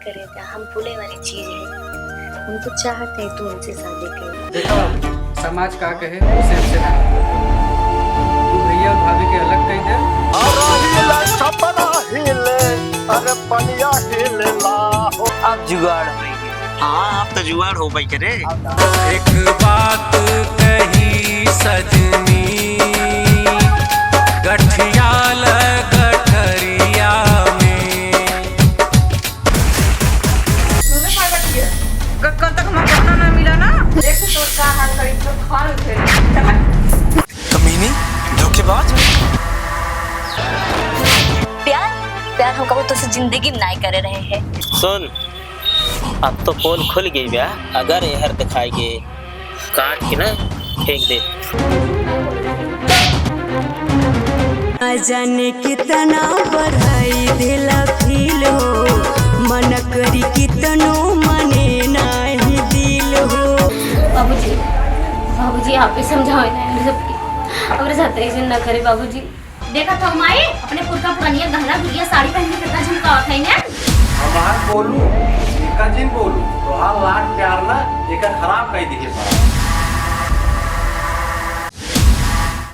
करे था, हम भूले वाली चीज है। हम तो चाहते हैं तू उनसे शादी करे। देखो समाज का कहे उसे हमसे ना, तू भैया और भाभी के अलग कही दे। आप जुगाड़, हाँ आप तो जुगाड़ हो भाई करे। एक बात कही सजनी, गठियाल गठरिया में। कल तक हमारा खाना ना मिला ना, देख तो का हाल करी तो खा ले। कमीनी, धोखेबाज। प्यार प्यार हम कबो तो से जिंदगी नहीं करे रहे हैं। सुन, अब तो पोल खुल गई बया, अगर यहर दिखाएंगे काट के ना फेंक दे। जाने कितना बढ़ाई दिला फील हो, मन करी कितनो मने नहीं दिल हो। बाबूजी बाबूजी आप ही समझाओ ना सबकी, अपने साथ ऐसे ना करे बाबूजी। देखा तो माई अपने पुरखा पुरानिया गहना गुड़िया साड़ी पहन के कितना झमकावत है ना। हमार बोलू एका जिन बोलू तो हाल लाट प्यार ना एका खराब कह दिए।